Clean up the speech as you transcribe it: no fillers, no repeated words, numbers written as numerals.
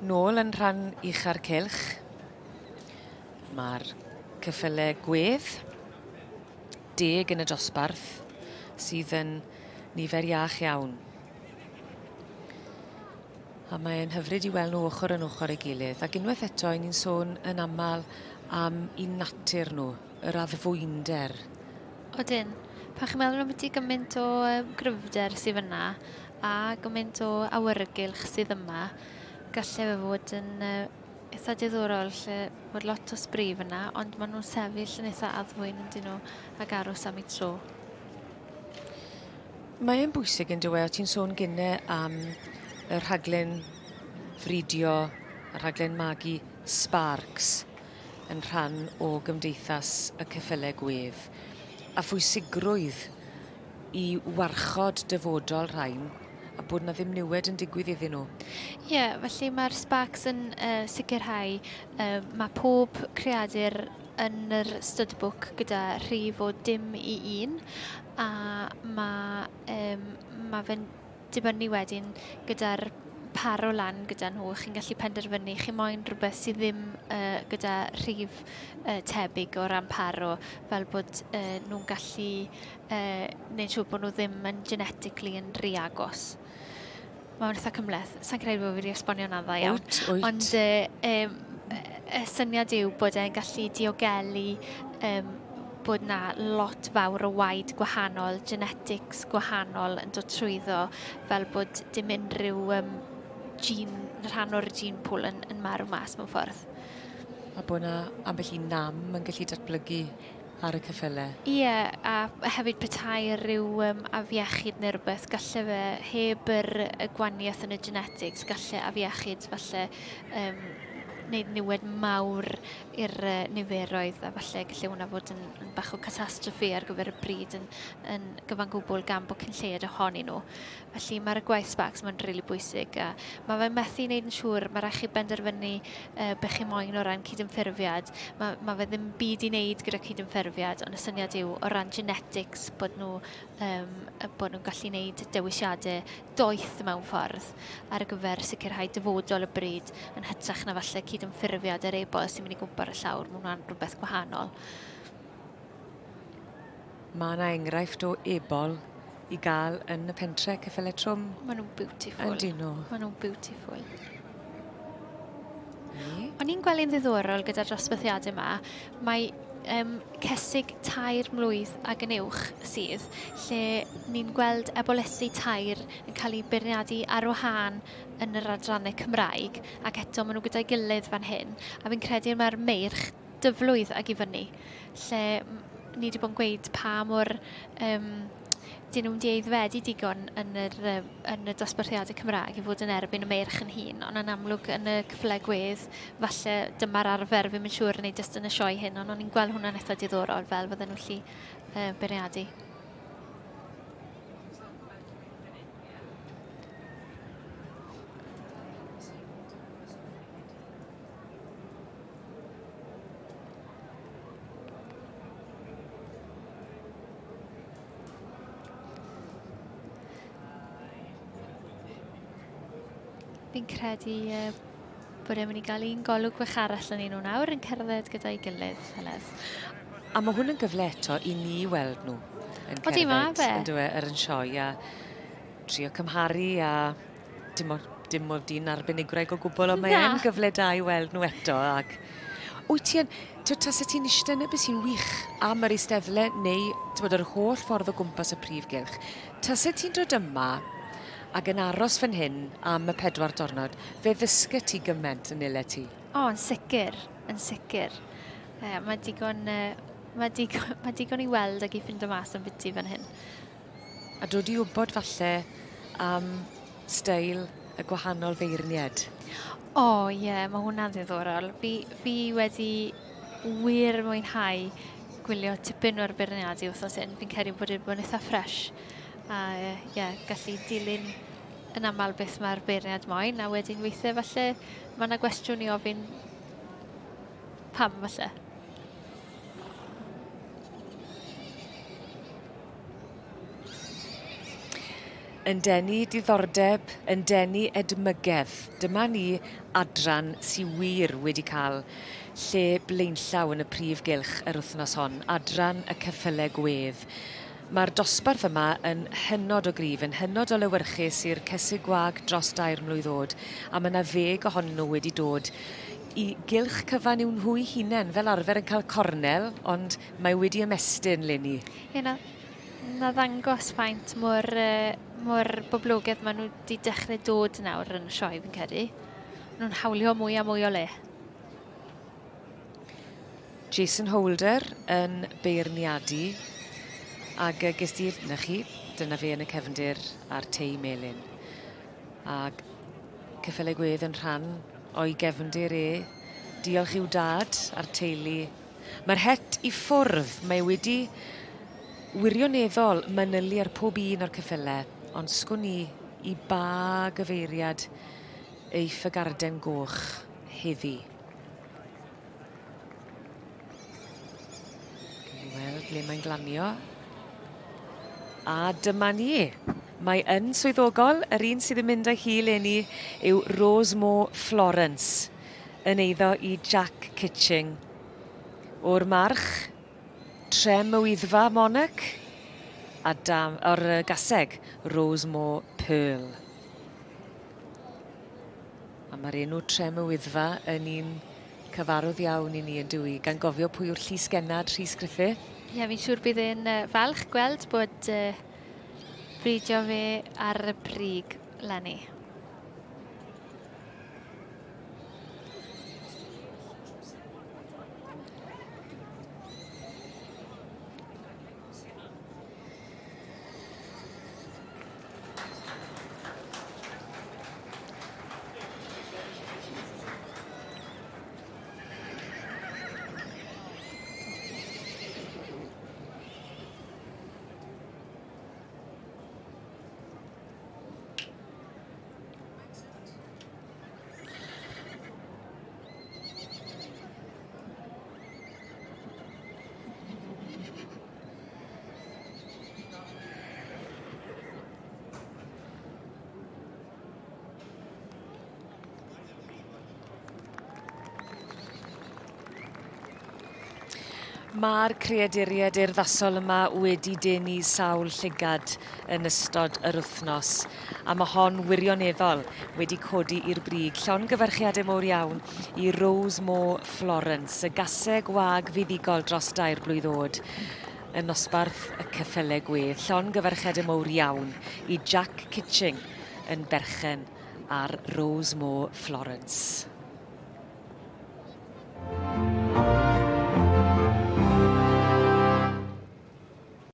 Nôl yn rhan ucha'r cylch, mae'r Ceffylau Gwedd, 10 yn y dosbarth, sydd yn nifer iach iawn. A mae'n hyfryd I weld nhw ochr yn ochr ei gilydd, ac unwaith eto ni'n sôn yn aml am I natur nhw, yr addfwynder. Odyn, pan chi'n meddwl am ydy gymaint o gryfder sydd yna, a gymaint o awyrgylch sydd yma, gallai fe fod yn eitha diddorol lle bod lot o sbrif yna, ond maen nhw'n sefyll yn eitha addfwyn yn dyn nhw ag aros am eu tro. Mae'n bwysig yn dweud, ti'n sôn gynne am y rhaglen fridio, y rhaglen magu Sparks yn rhan o gymdeithas y Ceffylau Gwedd, a phwysigrwydd I warchod dyfodol rhain, a bod na ddim niwed yn digwydd iddyn nhw. Ie, felly mae'r Sparks yn sicrhau mae pob creadur yn yr studbook gyda rhif o 0 I 1, a mae fe'n dibynnu wedyn gyda'r paro lan gyda nhw. Chi'n gallu penderfynu chi moyn rhywbeth sydd ddim gyda rhif tebyg o ran paro, fel bod nhw'n gallu neud siŵr bod nhw ddim yn genetically yn rhy agos. Mae'n eitha cymleth. Sa'n credu bod fi wedi esbonio na dda iawn. Wyt. Ond y syniad yw bod e'n gallu diogelu bod na lot fawr o waed gwahanol, genetics gwahanol yn dod trwyddo, fel bod dim unrhyw rhan o'r gene pool yn marw mas mewn ffordd. A bod na ambell I nam yn gallu datblygu ar y ceffylau. Ie, a hefyd petai rhyw afiechyd neu rhywbeth, gallai fe heb yr gwaniaeth yn y genetics, gallai afiechyd falle wneud niwed mawr i'r niferoedd, a falle gallai hwnna fod yn bach o catastrophe ar gyfer y bryd yn gyfan gwbl gan bod cynlleied ohonyn nhw. Felly mae'r gwaith Sparks mae'n rili bwysig, a mae fe'n methu wneud yn siŵr, mae rhaid chi benderfynu be chi moyn o ran cydymffurfiad. Mae fe ddim byd I wneud gyda cydymffurfiad, ond y syniad yw o ran genetics bod nhw'n gallu wneud dewisiadau doeth mewn ffordd ar gyfer sicrhau dyfodol y bryd, yn hytrach na falle cydymffurfiad yr e-bost sy'n mynd I gwmpa ar y llawr. Mae hwnna'n rhywbeth gwahanol. Mae yna enghraifft o ebol I gael yn y pentre Ceffylau Trwm. Maen nhw'n beautiful. Ydyn nhw. Maen nhw'n beautiful. O'n i'n gwely'n ddiddorol gyda'r dosbarthiadau yma, mae cesig 3 mlwydd ag yn uwch sydd, lle ni'n gweld ebolysu tair yn cael ei beirniadu ar wahân yn yr adrannau Cymraeg, ac eto maen nhw gyda'i gilydd fan hyn, a fi'n credu mae'r meirch dyflwydd ag I fyny, lle ni wedi bod yn gweud pa mor dyn nhw'n dieddfedu digon yn y dosbarthiadau Cymraeg I fod yn erbyn y meirch yn hun, ond yn amlwg yn y Ceffylau Gwedd, falle dyma'r arfer, fi'n mynd siŵr yn ei dyst yn y sioe hyn, ond o'n i'n gweld hwnna'n eitha diddorol fel fydden nhw'n gallu beirniadu. Fi'n credu bod e'n mynd I gael un golwg bach arall yn nhw nawr yn cerdded gyda'i gilydd, Heledd. A mae hwn yn gyfle eto I ni weld nhw yn cerdded yr yn sioe, a trio cymharu, a dim o dyn arbenigreg o gwbl, ond mae e'n gyfle da I weld nhw eto. Ac wyt ti yn, tase ti'n eistedd yn beth sy'n wych am yr eisteddle, neu yr holl ffordd o gwmpas y prif gylch, tase ti'n dod yma ac yn aros fan hyn am y 4 diwrnod, fe ddysgu ti gyment yn ile ti? O, yn sicr, yn sicr. Mae digon I weld ag I ffindo mas yn biti fan hyn. A dod I wybod falle am steil y gwahanol feirniad? O, ie, mae hwnna'n ddiddorol. Fi wedi wir mwynhau gwylio tipyn o'r beirniadu wrthos hyn. Fi'n credu bod e'n eitha ffres. A gallu dilyn yn aml beth mae'r beirniad moyn, a wedyn weithiau falle mae yna gwestiwn I ofyn pam falle. yn denu diddordeb, yn denu edmygedd. Dyma ni adran sy'n wir wedi cael lle blaenllaw yn y prif gylch yr wythnos hon, adran y Ceffylau Gwedd. Mae'r dosbarth yma yn hynod o gryf, yn hynod o lewyrchus i'r Caseg Wag dros 2 mlwydd o'd, a mae yna 10 ohonyn nhw wedi dod i gylch cyfan i'w nhw 'u hunain, fel arfer yn cael cornel, ond mae wedi ymestyn leni. Na ddangos faint mor boblogaidd maen nhw wedi dechrau dod nawr yn y sioe fi'n credu. Nhw'n hawlio mwy a mwy o le. Jason Holder yn beirniadu, ac ges di, na chi, dyna fe yn y cefndir a'r tei melyn. Ac Ceffylau Gwedd yn rhan o'i gefndir diolch i'w dad a'r teulu. Mae'r het i ffwrdd, mae wedi wirioneddol manylu ar pob un o'r ceffylau, ond sgwn i ba gyfeiriad eiff y garden goch heddi. Weld ble mae'n glanio. A dyma ni. Mae yn swyddogol, yr un sydd yn mynd â'i hi leni yw Rosemore Florence, yn eiddo i Jack Kitching. O'r march, Trem y Wyddfa Monarch, a o'r gaseg, Rosemore Pearl. A mae'r enw Trem y Wyddfa yn un cyfarwydd iawn i ni yn dwi, gan gofio pwy yw'r llys genad Rhys Griffith. Ie, fi'n siŵr bydd e'n falch gweld bod bridio fe ar y brig lenni. Mae'r creaduriaid urddasol yma wedi denu sawl llygad yn ystod yr wythnos, a mae hon wirioneddol wedi codi i'r brig. Llongyfarchiadau mawr iawn i Rosemore Florence, y Caseg Wag fuddigol dros 2 blwydd o'd yn nosbarth y Ceffylau Gwedd. Llongyfarchiadau mawr iawn i Jack Kitching yn berchen ar Rosemore Florence.